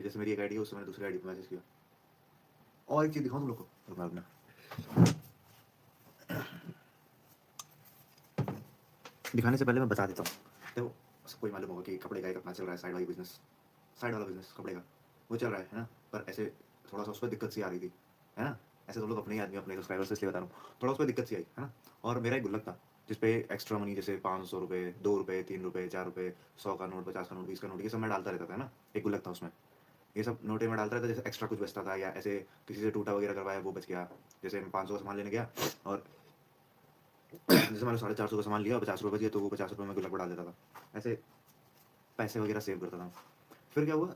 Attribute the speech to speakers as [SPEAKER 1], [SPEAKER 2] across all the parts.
[SPEAKER 1] जैसे मेरी एक आईडी है, उससे मैंने दूसरी आईडी पे मैसेज किया। और एक चीज़ दिखाऊँ तुम लोग को? रुको मैं अपना दिखाने से पहले मैं बता देता हूँ। देखो, सबको ही मालूम होगा कि कपड़े का एक अपना चल रहा है साइड वाला बिज़नेस कपड़े का, वो चल रहा है ना? पर ऐसे थोड़ा-सा उसमें दिक्कत सी आ रही थी, है ना? ऐसे तो लोग अपने ही आदमी, अपने सब्सक्राइबर्स इसलिए बता रहा हूँ। थोड़ा उसमें दिक्कत सी आई, है ना? और मेरा एक गुल्लक था, जिस पे एक्स्ट्रा मनी जैसे ₹500, ₹2, ₹3, ₹4, 100 का नोट, 50 का नोट, 20 का नोट, ये सब मैं डालता रहता था, है ना? एक गुल्लक था उसमें। ये सब नोटें मैं डालता रहता, जैसे एक्स्ट्रा कुछ बचता था या ऐसे किसी से टूटा वगैरह करवाया, वो बच गया। जैसे मैं 500 का सामान लेने गया और जैसे मैंने 450 का सामान लिया और ₹50 बच गए, तो वो ₹50 मैं गुल्लक में डाल देता था। ऐसे पैसे वगैरह सेव करता था। फिर क्या हुआ,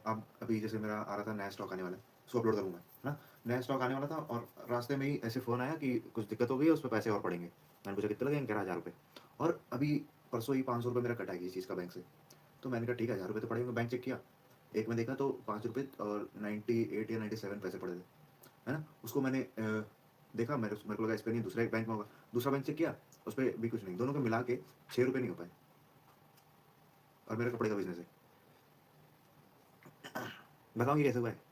[SPEAKER 1] अब अभी जैसे मेरा आ रहा था, नया स्टॉक आने वाला है, उसको अपलोड करूँगा, है ना? नया स्टॉक आने वाला था और रास्ते में ही ऐसे फ़ोन आया कि कुछ दिक्कत हो गई है, उसपे पैसे और पड़ेंगे। मैंने पूछा कितने लगेंगे? कह रहा ₹1000। और अभी परसों ही ₹500 मेरा कटा है किसी चीज़ का बैंक से। तो मैंने कहा ठीक है, ₹1000 तो पड़ेंगे। बैंक चेक किया, एक में देखा तो ₹5 और 98 या 97 पैसे पड़े थे, है ना? उसको मैंने देखा, मेरे को लगा इस पे नहीं, दूसरा एक बैंक में होगा। दूसरा बैंक चेक किया, उसपे भी कुछ नहीं। दोनों को मिला के ₹6 नहीं हो पाए। और मेरा कपड़े का बिज़नेस है। बताऊँ ये कैसे हुआ है?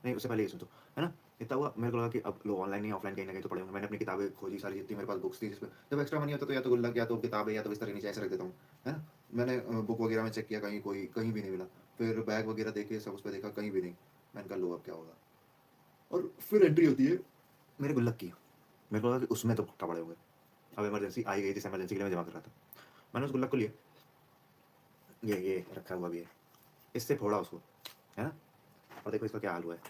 [SPEAKER 1] नहीं, उससे पहले ये सुन तो, है ना? इतना हुआ, मेरे को लगा कि अब लो ऑनलाइन नहीं, ऑफलाइन कहीं न कहीं तो पड़े होंगे। मैंने अपनी किताबें खोजी सारी, जितनी मेरे पास बुक्स थी, जिसमें जब एक्स्ट्रा मनी होता तो या तो गुल्लक, या तो किताबें, या तो बिस्तर के नीचे ऐसे रख देता हूँ, है ना? मैंने बुक वगैरह में चेक किया, कहीं भी नहीं मिला। फिर बैग वगैरह देखे, सब उस पे देखा, कहीं भी नहीं। मैंने कहा लो अब क्या होगा? और फिर एंट्री होती है मेरे गुल्लक की। मेरे को लगा कि उसमें तो पक्का पड़े होंगे। अब इमरजेंसी आई गई थी, इस इमरजेंसी के लिए मैं जमा कर रहा था। मैंने उस गुल्लक को लिया, ये रखा हुआ भी है। इससे फोड़ा उसको, है ना? और देखो इसका क्या हाल हुआ है।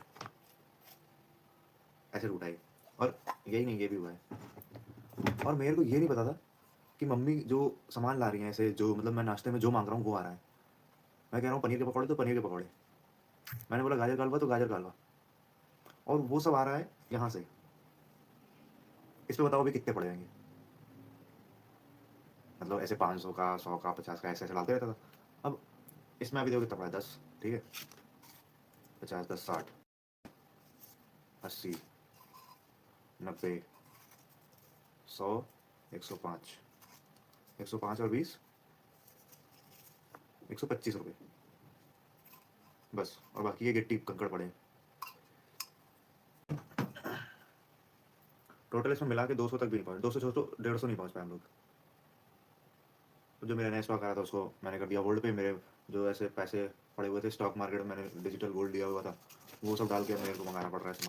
[SPEAKER 1] ऐसे टूटा ये। और यही नहीं, ये भी हुआ है। और मेरे को ये नहीं पता था कि मम्मी जो सामान ला रही हैं, ऐसे जो मतलब मैं नाश्ते में जो माँग रहा हूँ वो आ रहा है। मैं कह रहा हूँ पनीर के पकौड़े, तो पनीर के पकौड़े। मैंने बोला गाजर का हलवा, तो गाजर का हलवा। और वो सब आ रहा है यहाँ से। इस पे बताओ अभी कितने पड़ जाएँगे? मतलब ऐसे 500 का, 100 का, 50 का, ऐसे-ऐसे डालते रहता था। अब इसमें अभी देखो कितना पड़ा है, 10, ठीक है? 50, 10, 60, 80, 90, 100, 105, 105 और 20, ₹125। बस, और बाकी ये गिट्टी कंकड़ पड़े हैं। टोटल इसमें मिला के 200 तक भी नहीं पहुँचे। 200 छोड़ो, 150 नहीं पहुँच पाए हम लोग। जो मेरा नया स्टॉक आया था उसको मैंने कर दिया होल्ड पे। मेरे जो ऐसे पैसे पड़े हुए थे स्टॉक मार्केट में, मैंने डिजिटल गोल्ड लिया हुआ था, वो सब डाल के मेरे को मंगाना पड़ रहा है सामान।